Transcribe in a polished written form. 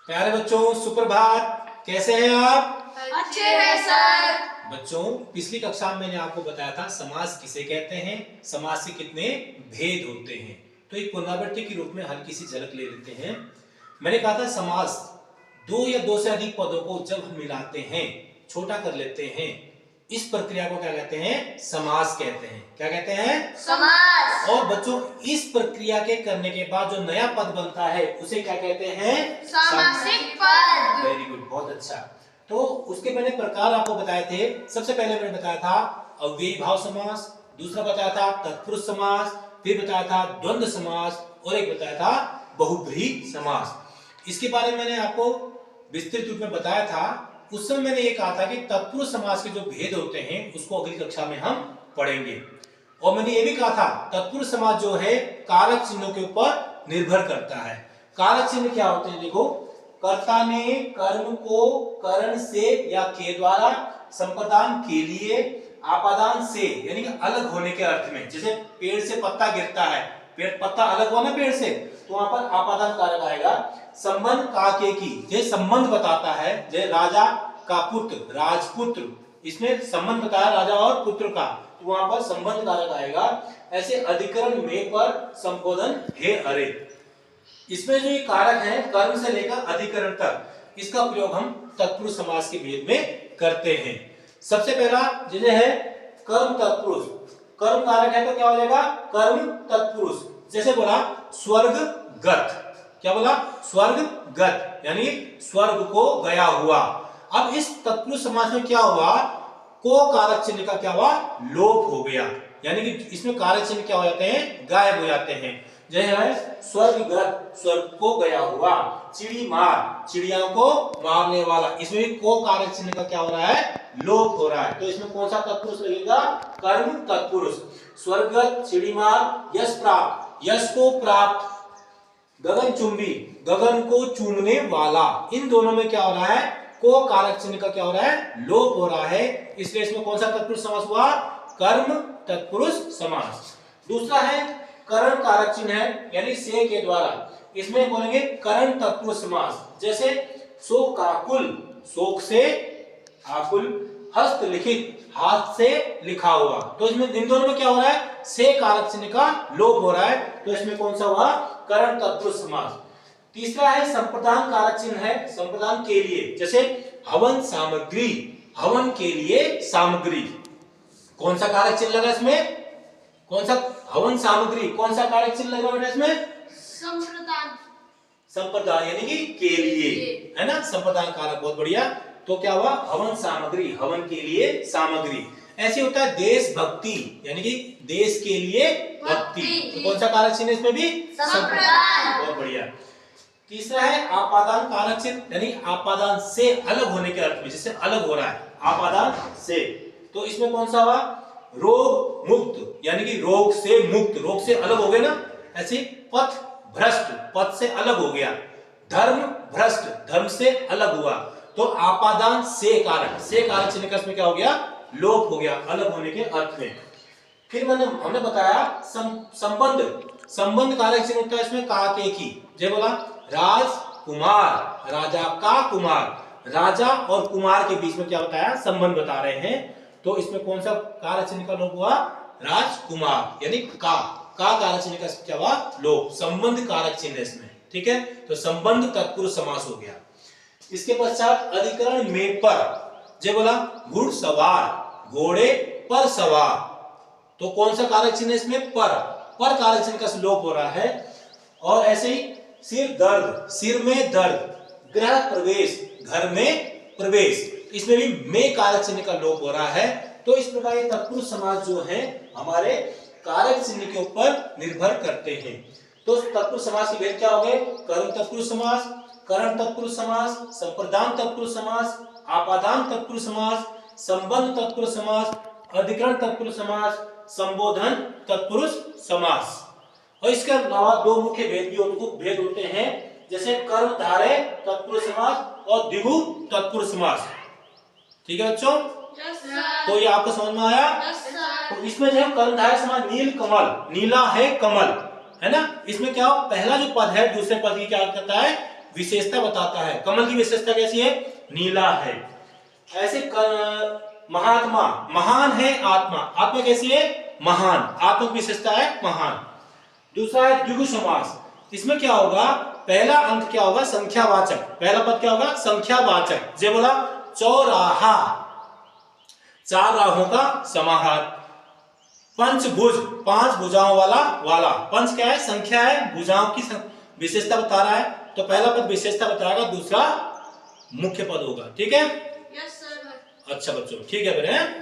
प्यारे बच्चों सुप्रभात। कैसे हैं आप? अच्छे हैं सर। बच्चों पिछली कक्षा में मैंने आपको बताया था समास किसे कहते हैं, समास के कितने भेद होते हैं। तो एक पुनरावृत्ति के रूप में हल्की सी झलक ले लेते हैं। मैंने कहा था समास दो या दो से अधिक पदों को जब हम मिलाते हैं, छोटा कर लेते हैं, इस प्रक्रिया को क्या कहते हैं? समास कहते हैं। क्या कहते हैं? समास। और बच्चों इस प्रक्रिया के करने के बाद जो नया पद बनता है उसे क्या कहते हैं? सामासिक पद। वेरी गुड, बहुत अच्छा। तो उसके मैंने प्रकार आपको बताए थे। सबसे पहले मैंने बताया था अव्ययी भाव समास, दूसरा बताया था तत्पुरुष समास, फिर बताया था द्वंद्व समास और एक बताया था बहुब्रीहि समास। इसके बारे में मैंने आपको विस्तृत रूप में बताया था। उस समय मैंने ये कहा था कि तत्पुरुष समास के जो भेद होते हैं उसको अगली कक्षा में हम पढ़ेंगे। और मैंने ये भी कहा था तत्पुरुष समास जो है कारक चिन्हों के ऊपर निर्भर करता है। कारक चिन्ह क्या होते हैं? देखो, कर्ता ने कर्म को करण से या के द्वारा, संप्रदान के लिए, आपादान से यानी कि अलग होने के अर्थ में। जैसे पेड़ से पत्ता गिरता है, पेड़ पत्ता अलग हुआ ना पेड़ से, तो वहां पर आपादान कारक आएगा। संबंध काके की, ये संबंध बताता है। जैसे राजा का पुत्र, राजपुत्र, इसमें संबंध बताया राजा और पुत्र का, तो वहां पर संबंध कारक आएगा। ऐसे अधिकरण में पर संबोधन हे अरे, इसमें जो ये कारक है कर्म से लेकर अधिकरण तक, इसका प्रयोग हम तत्पुरुष समास के भेद में करते हैं। सबसे पहला जैसे है कर्म तत्पुरुष, कर्म कारक है तो क्या हो जाएगा? कर्म तत्पुरुष। जैसे बोला स्वर्गगत, क्या बोला? स्वर्गगत यानी स्वर्ग को गया हुआ। अब इस तत्पुरुष समास में क्या हुआ? को कारक चिन्ह का क्या हुआ? लोप हो गया, यानी कि इसमें कारक चिन्ह क्या हो जाते हैं? गायब हो जाते हैं। जैसे है स्वर्गगत, स्वर्ग को गया हुआ। चिड़ी मार, चिड़िया को मारने वाला, इसमें भी को कारक चिन्ह का क्या हो रहा है? लोप हो रहा है। तो इसमें कौन सा तत्पुरुष लगेगा? कर्म तत्पुरुष। स्वर्गगत, चिड़ी मार, यश प्राप्त, यश को प्राप्त, गगनचुंबी, गगन को चूमने वाला, इन दोनों में क्या हो रहा है? को कारक चिन्ह का क्या हो रहा है? लोप हो रहा है। इसलिए इसमें कौन सा तत्पुरुष समास हुआ? कर्म तत्पुरुष समास। दूसरा है करण कारक चिन्ह है, यानी से के द्वारा, इसमें बोलेंगे करण तत्पुरुष समास। जैसे शोक आकुल, शोक से आकुल, हस्तलिखित, हाथ से लिखा हुआ। तो इसमें इन दोनों में क्या हो रहा है? से कारक चिन्ह का लोप हो रहा है। तो इसमें कौन सा हुआ? करण तत्पुरुष समास। तीसरा है संप्रदान कारक चिन्ह है, संप्रदान के लिए। जैसे हवन सामग्री, हवन के लिए सामग्री, कौन सा कारक चिन्ह लगा इसमें? कौन सा? हवन सामग्री, कौन सा कारक चिन्ह लगा बेटा इसमें? संप्रदान। संप्रदान यानी कि के लिए, है ना? संप्रदान कारक, बहुत बढ़िया। तो क्या हुआ? हवन सामग्री, हवन के लिए सामग्री। ऐसे होता है देशभक्ति, यानी कि देश के लिए भक्ति, तो कौन सा कारक चिन्ह इसमें भी? संप्रदान। बहुत बढ़िया। तीसरा है आपादान कारक चिन्ह, यानी आपादान से अलग होने के अर्थ में, जैसे अलग हो रहा है आपादान से। तो इसमें कौन सा हुआ? रोग मुक्त, यानी कि रोग से मुक्त, रोग से अलग हो गए ना। ऐसे पथ भ्रष्ट, पथ से अलग हो गया। धर्म भ्रष्ट, धर्म से अलग हुआ। तो आपादान से कारक चिन्ह का इसमें क्या हो गया? लोप हो गया, अलग होने के अर्थ में। फिर हमने बताया संबंध कारक चिन्ह होता है इसमें का के की। जैसे बोला राजकुमार, राजा का कुमार, राजा और कुमार के बीच में क्या बताया? संबंध बता रहे हैं। तो इसमें कौन सा कारक चिन्ह का लोप हुआ? राजकुमार, यानी का कारक चिन्ह का क्या हुआ? लोप। संबंध कारक चिन्ह है इसमें, ठीक है। तो संबंध तत्पुरुष समास हो गया। इसके पश्चात अधिकरण में पर, जैसे बोला घुड़सवार, घोड़े पर सवार, तो कौन सा कारक चिन्ह है इसमें? पर कारक चिन्ह का लोप हो रहा है। और ऐसे ही सिर दर्द, सिर में दर्द, गृह प्रवेश, घर में प्रवेश, इसमें भी में कारक चिन्ह का लोप हो रहा है। तो इस प्रकार ये तत्पुरुष समास जो है हमारे कारक चिन्ह के ऊपर निर्भर करते हैं। तो तत्पुरुष समास के भेद क्या हो गए? कर्म तत्पुरुष समास, करण तत्पुरुष समास, संप्रदान तत्पुरुष समास, आपादान तत्पुरुष समास, संबंध तत्पुरुष समास, अधिकरण तत्पुरुष समास, संबोधन तत्पुरुष समास। और इसके अलावा दो मुख्य भेद होते हैं, जैसे कर्मधारय तत्पुरुष समास और द्विगु तत्पुरुष समास। ठीक है बच्चों? तो ये आपको समझ में आया? तो इसमें जो है कर्मधारय समास नील कमल, नीला है कमल, है ना। इसमें क्या हो? पहला जो पद है दूसरे पद की क्या करता है? विशेषता बताता है। कमल की विशेषता कैसी है? नीला है। ऐसे महात्मा, महान है आत्मा, आत्मा कैसी है? महान, आत्मा की विशेषता है महान। दूसरा है द्विगु समास। इसमें क्या होगा? पहला अंक क्या होगा? संख्यावाचक। पहला पद क्या होगा? संख्यावाचक। जैसे बोला चौराहा, 4 राहों का समाहार। पंचभुज, 5 भुजाओं वाला। पंच क्या है? संख्या है, भुजाओं की विशेषता बता रहा है, तो पहला पद विशेषता बताएगा, दूसरा मुख्य पद होगा। ठीक है? Yes sir. अच्छा बच्चों, ठीक है बेटे।